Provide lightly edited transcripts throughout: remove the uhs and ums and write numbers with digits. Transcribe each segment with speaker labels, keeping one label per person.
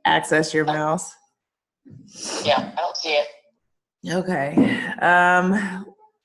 Speaker 1: access your mouse?
Speaker 2: Yeah, I don't see it.
Speaker 1: Okay.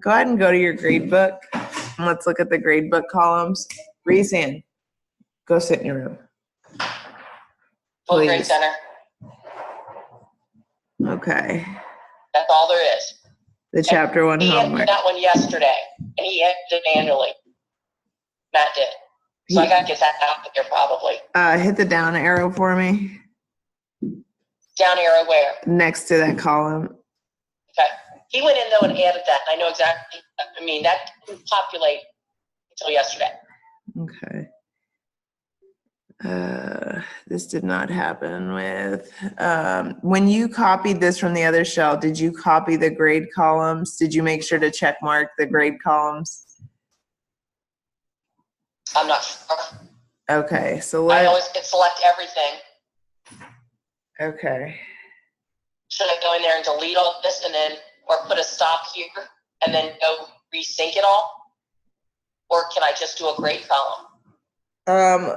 Speaker 1: Go ahead and go to your grade book. Let's look at the grade book columns. Raise hand. Go sit in your room.
Speaker 2: Full grade
Speaker 1: Please.
Speaker 2: center.
Speaker 1: Okay.
Speaker 2: That's all there is.
Speaker 1: The chapter 1
Speaker 2: He
Speaker 1: homework.
Speaker 2: entered that one yesterday, and he entered it manually. Matt did. So I got to get that out there probably.
Speaker 1: Hit the down arrow for me.
Speaker 2: Down arrow where?
Speaker 1: Next to that column.
Speaker 2: Okay. He went in though and added that. I know exactly. I mean, that didn't populate until yesterday.
Speaker 1: Okay. This did not happen with, when you copied this from the other shell, did you copy the grade columns? Did you make sure to check mark the grade columns?
Speaker 2: I'm not sure.
Speaker 1: Okay, so
Speaker 2: I always hit select everything.
Speaker 1: Okay.
Speaker 2: Should I go in there and delete all this and then, or put a stop here and then go resync it all? Or can I just do a grade column?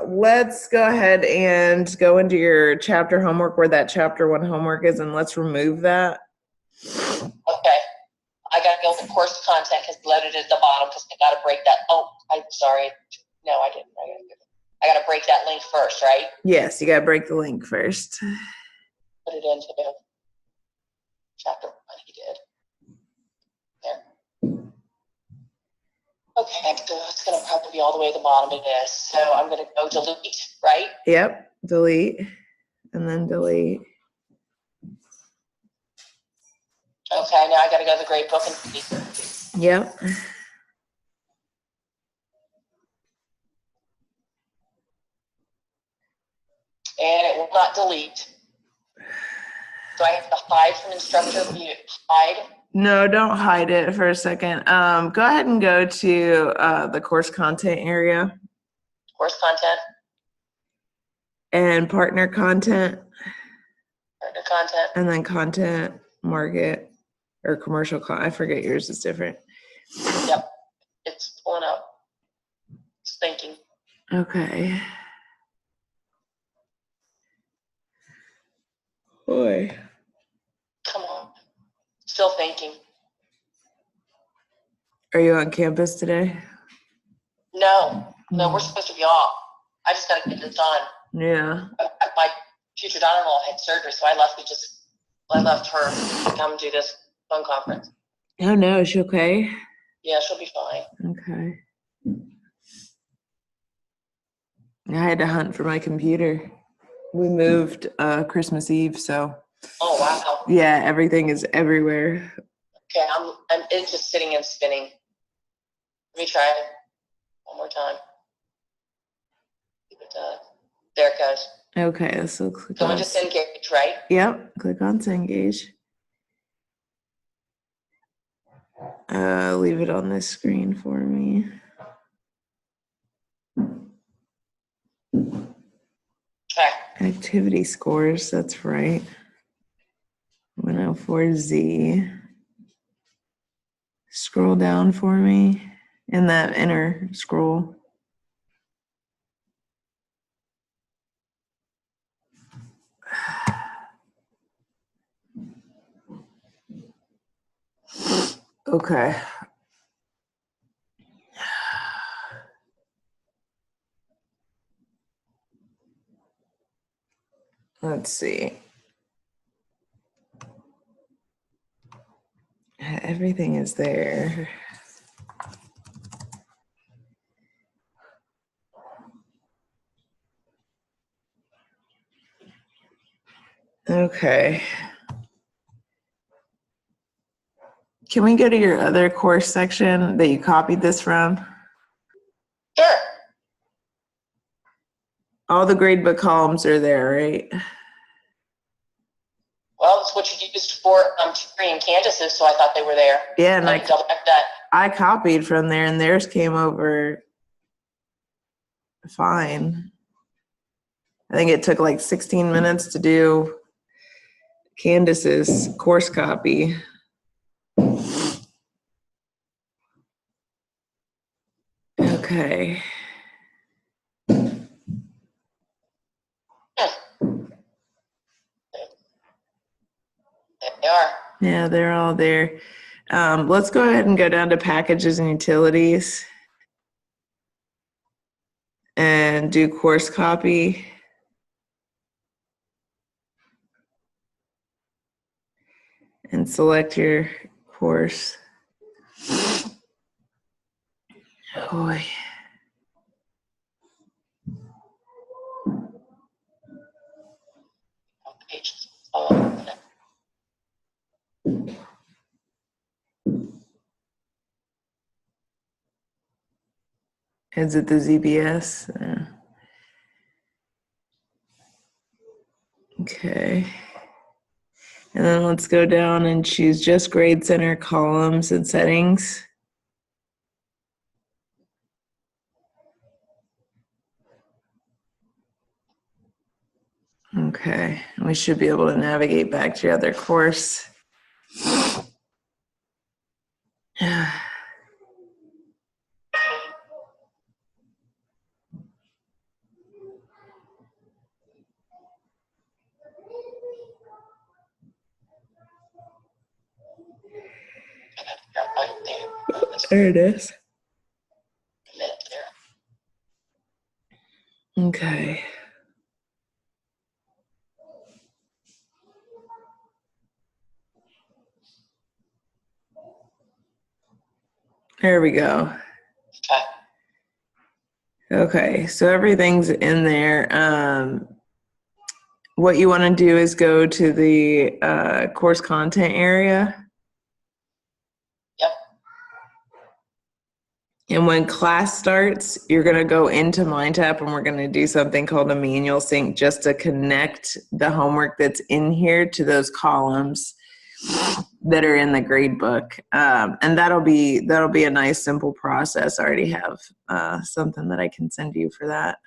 Speaker 1: Let's go ahead and go into your chapter homework where that chapter 1 homework is, and let's remove that.
Speaker 2: Okay. I got to go with course content because let it at the bottom because I got to break that. Oh, I'm sorry. No, I didn't. I got to break that link first, right?
Speaker 1: Yes, you got to break the link first.
Speaker 2: Put it into the chapter 1. He did. There. Okay, so it's going to probably be all the way at the bottom of this. So I'm going to go delete, right?
Speaker 1: Yep, delete, and then delete.
Speaker 2: Okay, now I got to go to the grade book and delete.
Speaker 1: Yep.
Speaker 2: And it will not delete. So I have to hide from instructor view. Hide.
Speaker 1: No, don't hide it for a second. Go ahead and go to the course content area.
Speaker 2: Course content.
Speaker 1: And partner content.
Speaker 2: Partner content.
Speaker 1: And then content, market, or commercial. I forget, yours is different.
Speaker 2: Yep. It's pulling up. It's thinking.
Speaker 1: Okay. Boy.
Speaker 2: Come on. Still thinking.
Speaker 1: Are you on campus today?
Speaker 2: No, we're supposed to be off. I just got to get this done.
Speaker 1: Yeah.
Speaker 2: My future daughter-in-law had surgery, so I left her to come do this phone conference.
Speaker 1: Oh no, is she okay?
Speaker 2: Yeah, she'll be fine.
Speaker 1: Okay. I had to hunt for my computer. We moved Christmas Eve, so.
Speaker 2: Oh wow.
Speaker 1: Yeah, everything is everywhere.
Speaker 2: Okay, it's just sitting and spinning. Let me try it one more time. There it goes.
Speaker 1: Okay, so click
Speaker 2: so
Speaker 1: on.
Speaker 2: So just engage, right?
Speaker 1: Yep, click on Cengage. Leave it on this screen for me.
Speaker 2: Okay.
Speaker 1: Activity scores, that's right. 104Z. Scroll down for me in that inner scroll. Okay. Let's see. Everything is there. Okay. Can we go to your other course section that you copied this from?
Speaker 2: Sure.
Speaker 1: All the gradebook columns are there, right?
Speaker 2: Well, it's what you used for Terry and Candace's, so I thought they were there.
Speaker 1: Yeah, and
Speaker 2: I double checked that.
Speaker 1: I copied from there, and theirs came over fine. I think it took like 16 minutes to do Candace's course copy. Okay.
Speaker 2: They are.
Speaker 1: Yeah, they're all there. Let's go ahead and go down to packages and utilities and do course copy. And select your course. Oh boy. Is it the ZBS? Okay. And then let's go down and choose just grade center columns and settings. Okay, we should be able to navigate back to your other course. There it is. Okay. There we go. Okay, so everything's in there. What you want to do is go to the course content area.
Speaker 2: Yep.
Speaker 1: And when class starts, you're going to go into MindTap and we're going to do something called a manual sync just to connect the homework that's in here to those columns that are in the grade book. And that'll be a nice, simple process. I already have something that I can send you for that.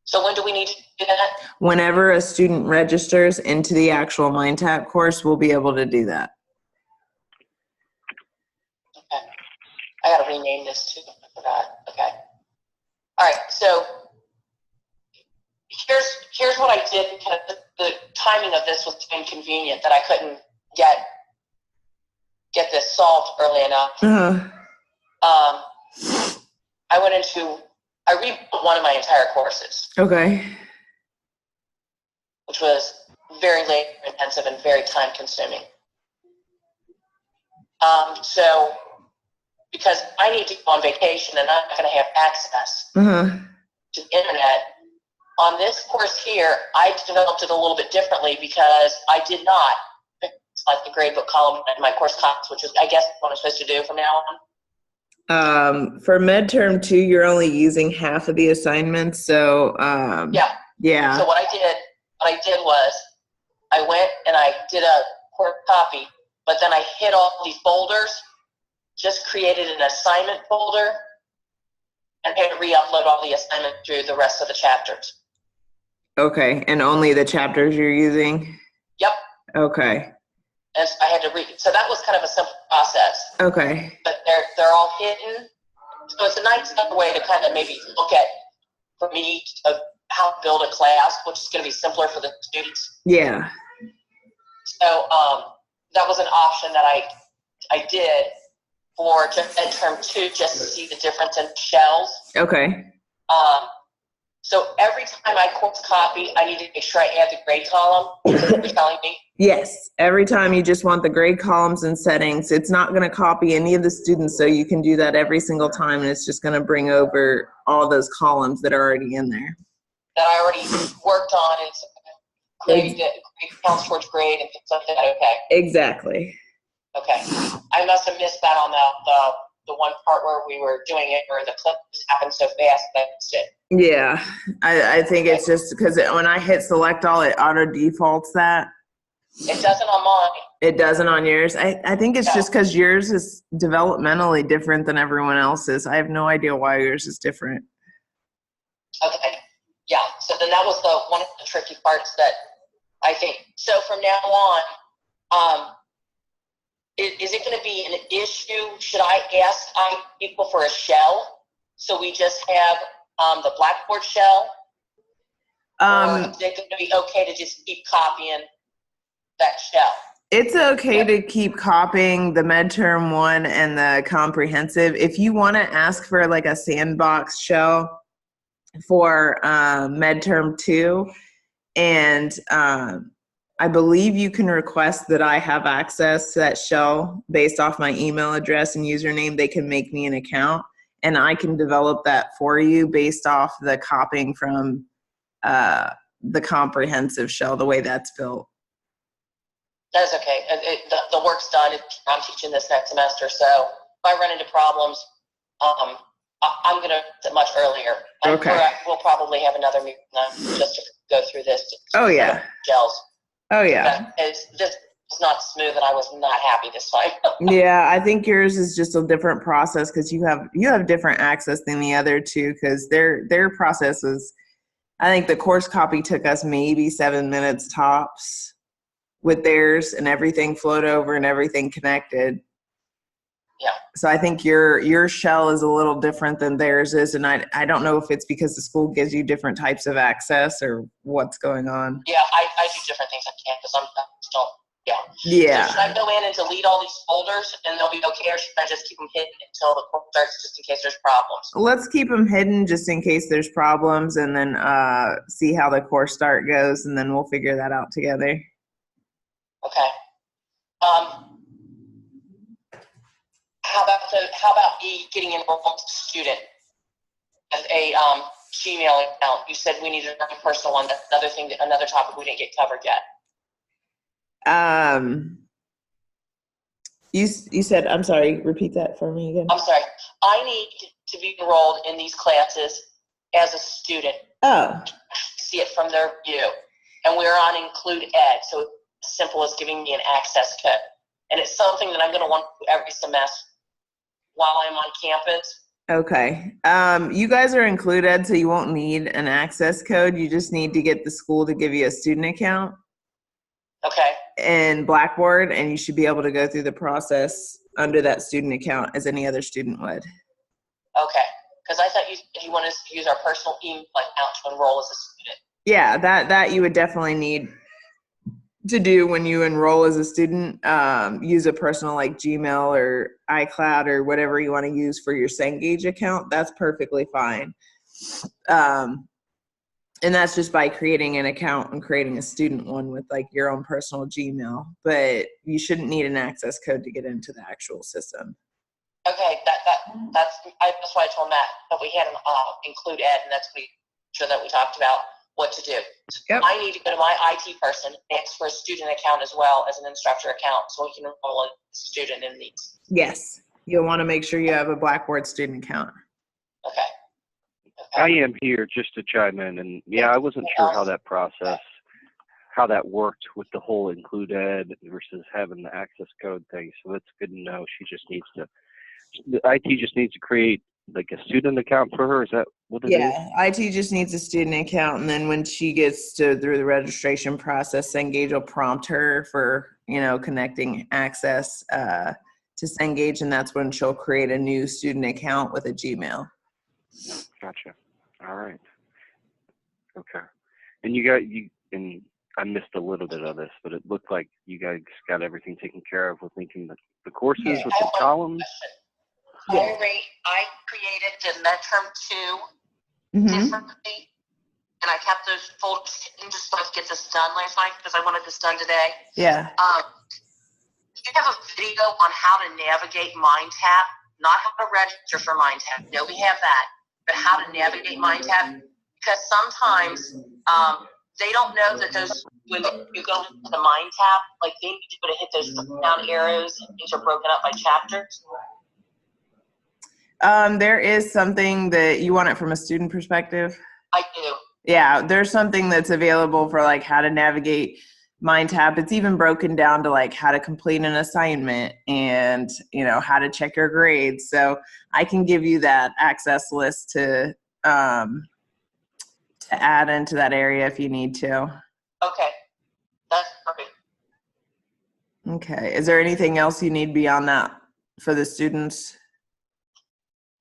Speaker 2: So when do we need to do that?
Speaker 1: Whenever a student registers into the actual MindTap course, we'll be able to do that.
Speaker 2: Okay. I got to rename this too. I forgot. Okay. All right. So here's what I did because the timing of this was inconvenient that I couldn't get this solved early enough. I rebuilt one of my entire courses.
Speaker 1: Okay.
Speaker 2: Which was very labor intensive and very time consuming. So because I need to go on vacation and I'm not going to have access to the internet, on this course here, I developed it a little bit differently because I did not select the gradebook column in my course copies, which is, I guess, what I'm supposed to do from now on.
Speaker 1: For midterm 2, you're only using half of the assignments, so yeah.
Speaker 2: So what I did was I went and I did a course copy, but then I hit all these folders, just created an assignment folder, and had to re-upload all the assignment through the rest of the chapters.
Speaker 1: Okay, and only the chapters you're using?
Speaker 2: Yep.
Speaker 1: Okay.
Speaker 2: And I had to so that was kind of a simple process.
Speaker 1: Okay.
Speaker 2: But they're all hidden. So it's a nice way to kind of maybe look at, for me, how to build a class, which is going to be simpler for the students.
Speaker 1: Yeah.
Speaker 2: So that was an option that I did for just in term 2, just to see the difference in shells.
Speaker 1: Okay.
Speaker 2: So every time I course copy, I need to make sure I add the grade column. You're telling me?
Speaker 1: Yes. Every time you just want the grade columns and settings. It's not going to copy any of the students, so you can do that every single time, and it's just going to bring over all those columns that are already in there.
Speaker 2: That I already worked on and grade counts towards grade and things like that. Okay.
Speaker 1: Exactly.
Speaker 2: Okay. I must have missed that on the one part where we were doing it, where the clip just happened so fast that I missed it.
Speaker 1: Yeah, I think it's just because when I hit select all, it auto defaults that.
Speaker 2: It doesn't on mine.
Speaker 1: It doesn't on yours. I think it's just because yours is developmentally different than everyone else's. I have no idea why yours is different.
Speaker 2: Okay. Yeah. So then that was one of the tricky parts that I think. So from now on, is it going to be an issue? Should I ask people for a shell? So we just have the Blackboard shell? Or is it going to be okay to just keep copying that shell?
Speaker 1: It's okay to keep copying the midterm one and the comprehensive. If you want to ask for like a sandbox shell for midterm 2, and I believe you can request that I have access to that shell based off my email address and username. They can make me an account, and I can develop that for you based off the copying from the comprehensive shell, the way that's built.
Speaker 2: That's okay. The work's done. I'm teaching this next semester, so if I run into problems, I'm going to much earlier.
Speaker 1: Okay.
Speaker 2: We'll probably have another meeting just to go through this.
Speaker 1: Oh, yeah.
Speaker 2: Gels.
Speaker 1: Oh, yeah.
Speaker 2: This is not smooth, and I was not happy this time.
Speaker 1: Yeah, I think yours is just a different process because you have different access than the other two, because their process was, I think the course copy took us maybe 7 minutes tops with theirs, and everything flowed over and everything connected.
Speaker 2: Yeah.
Speaker 1: So I think your shell is a little different than theirs is, and I don't know if it's because the school gives you different types of access or what's going on.
Speaker 2: Yeah, I do different things on campus. I'm still, yeah.
Speaker 1: Yeah.
Speaker 2: So should I go in and delete all these folders and they'll be okay, or should I just keep them hidden until the course starts, just in case there's problems?
Speaker 1: Let's keep them hidden just in case there's problems, and then see how the course start goes, and then we'll figure that out together.
Speaker 2: Okay. How about me getting enrolled as a student as a Gmail account? You said we needed a personal one. That's another topic we didn't get covered yet.
Speaker 1: You said, I'm sorry, repeat that for me again.
Speaker 2: I'm sorry. I need to be enrolled in these classes as a student.
Speaker 1: Oh.
Speaker 2: See it from their view. And we're on Include Ed, so it's as simple as giving me an access code. And it's something that I'm going to want to do every semester while I'm on campus.
Speaker 1: Okay. You guys are Include Ed, so you won't need an access code. You just need to get the school to give you a student account.
Speaker 2: Okay.
Speaker 1: In Blackboard, and you should be able to go through the process under that student account as any other student would.
Speaker 2: Okay. Because I thought you wanted us to use our personal email account to enroll as a student.
Speaker 1: Yeah, that you would definitely need to do when you enroll as a student. Use a personal like Gmail or iCloud or whatever you want to use for your Cengage account. That's perfectly fine. And that's just by creating an account and creating a student one with like your own personal Gmail. But you shouldn't need an access code to get into the actual system.
Speaker 2: Okay, that's why I told Matt that we had an Include Ed, and that's that we talked about what to do.
Speaker 1: Yep.
Speaker 2: I need to go to my IT person and ask for a student account as well as an instructor account, so we can enroll a student in these.
Speaker 1: Yes, you'll want to make sure you have a Blackboard student account.
Speaker 2: Okay.
Speaker 3: I am here just to chime in, and yeah, I wasn't sure how that worked with the whole Include Ed versus having the access code thing. So that's good to know. The IT just needs to create like a student account for her. Is that what it is?
Speaker 1: Yeah, IT just needs a student account, and then when she gets through the registration process, Cengage will prompt her for connecting access to Cengage, and that's when she'll create a new student account with a Gmail.
Speaker 3: Gotcha. All right. Okay. And I missed a little bit of this, but it looked like you guys got everything taken care of with linking the courses with the columns.
Speaker 2: Yeah. I created the midterm 2 differently, and I kept those folders hidden just so I could get this done last night because I wanted this done today.
Speaker 1: Yeah.
Speaker 2: Do you have a video on how to navigate MindTap? Not how to register for MindTap. No, we have that. But how to navigate MindTap, because sometimes they don't know that those, when you go into the MindTap, like they need to be able to hit those down arrows and things are broken up by chapters.
Speaker 1: There is something that you want it from a student perspective.
Speaker 2: I do.
Speaker 1: Yeah, there's something that's available for like how to navigate MindTap. It's even broken down to like how to complete an assignment and how to check your grades. So I can give you that access list to add into that area if you need to.
Speaker 2: Okay, that's perfect.
Speaker 1: Okay, is there anything else you need beyond that for the students?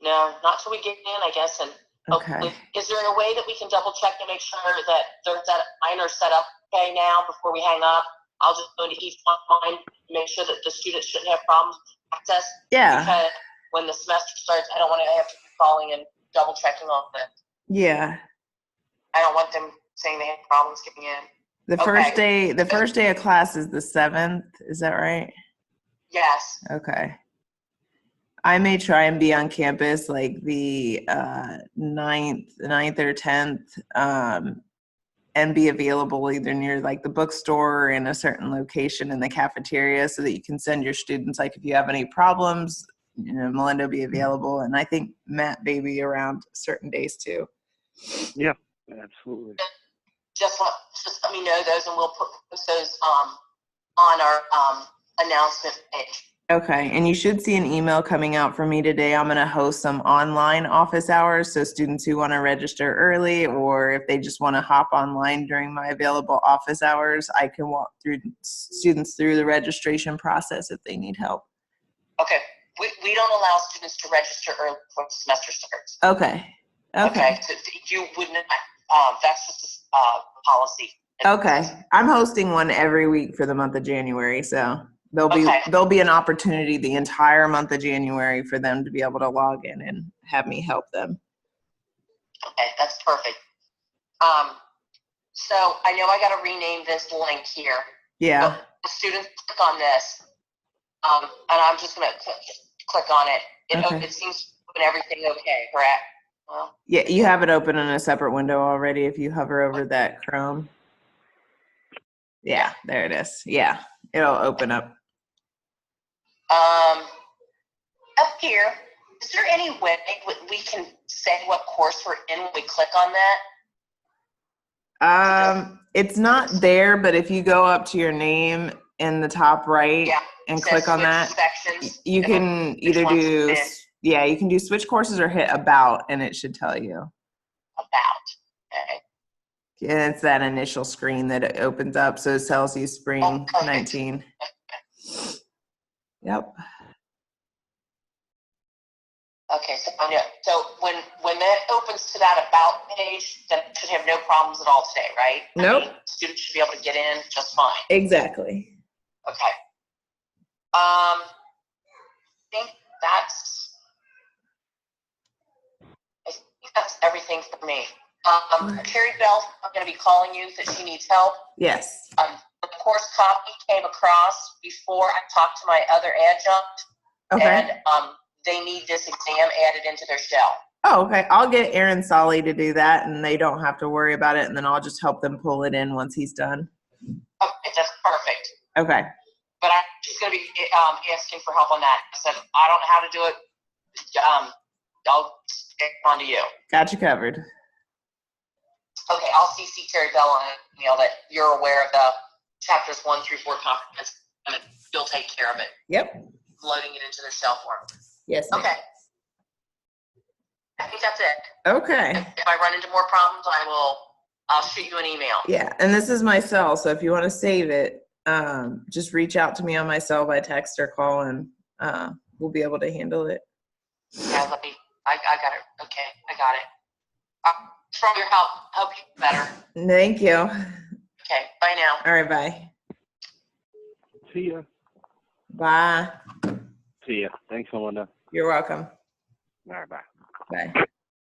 Speaker 2: No, not till we get in, I guess. And
Speaker 1: okay,
Speaker 2: is there a way that we can double check to make sure that there's that liner set up okay now before we hang up? I'll just go into each one of mine, make sure that the students shouldn't have problems with access.
Speaker 1: Yeah.
Speaker 2: Because when the semester starts, I don't want to have to be calling and double checking on them.
Speaker 1: Yeah.
Speaker 2: I don't want them saying they have problems getting in.
Speaker 1: The first day of class is the 7th. Is that right?
Speaker 2: Yes.
Speaker 1: Okay. I may try and be on campus like the 9th or 10th, and be available either near like the bookstore or in a certain location in the cafeteria so that you can send your students, like if you have any problems, Melinda will be available. And I think Matt may be around certain days too.
Speaker 3: Yeah, absolutely.
Speaker 2: Just let me know those, and we'll post those on our announcement page.
Speaker 1: Okay, and you should see an email coming out from me today. I'm going to host some online office hours, so students who want to register early, or if they just want to hop online during my available office hours, I can walk through students through the registration process if they need help.
Speaker 2: Okay, we don't allow students to register early before the semester starts.
Speaker 1: Okay.
Speaker 2: So you wouldn't. That's just a policy.
Speaker 1: Okay, I'm hosting one every week for the month of January, so there'll be an opportunity the entire month of January for them to be able to log in and have me help them.
Speaker 2: Okay, that's perfect. So I know I got to rename this link here.
Speaker 1: Yeah.
Speaker 2: So the students click on this, and I'm just going to click on it. It seems to open everything okay, correct? Well,
Speaker 1: yeah, you have it open in a separate window already if you hover over that Chrome. Yeah, there it is. Yeah, it'll open up.
Speaker 2: Up here, is there any way we can say what course we're in when we click on that?
Speaker 1: It's not there, but if you go up to your name in the top right and click on that, sections, you can either do, you can do switch courses or hit about, and it should tell you.
Speaker 2: About, okay.
Speaker 1: And it's that initial screen that it opens up, so it tells you spring 19. Yep.
Speaker 2: Okay, so when that opens to that about page, then it should have no problems at all today, right?
Speaker 1: Nope.
Speaker 2: I mean, students should be able to get in just fine.
Speaker 1: Exactly.
Speaker 2: Okay. I think that's everything for me. Carrie Bell, I'm going to be calling you that she needs help.
Speaker 1: Yes.
Speaker 2: The course copy came across before I talked to my other adjunct.
Speaker 1: Okay.
Speaker 2: And they need this exam added into their shell.
Speaker 1: Oh, okay. I'll get Aaron Solly to do that, and they don't have to worry about it, and then I'll just help them pull it in once he's done.
Speaker 2: Okay, that's perfect.
Speaker 1: Okay.
Speaker 2: But I'm just going to be asking for help on that. I said, I don't know how to do it. I'll stick it on to you.
Speaker 1: Got you covered.
Speaker 2: Okay, I'll CC Terry Bell on an email that you're aware of the chapters 1 through 4 comprehensive, and you'll take care of it.
Speaker 1: Yep.
Speaker 2: Loading it into their shell form.
Speaker 1: Yes.
Speaker 2: Okay. I think that's it.
Speaker 1: Okay.
Speaker 2: If I run into more problems, I'll shoot you an email.
Speaker 1: Yeah, and this is my cell, so if you want to save it, just reach out to me on my cell by text or call, and we'll be able to handle it.
Speaker 2: Yeah, I got it. Okay, I got it. From your help. Hope you better.
Speaker 1: Thank you.
Speaker 2: Okay, bye now.
Speaker 1: All right, bye.
Speaker 3: See ya.
Speaker 1: Bye.
Speaker 3: See ya. Thanks, Melinda.
Speaker 1: You're welcome.
Speaker 3: All right, bye.
Speaker 1: Bye.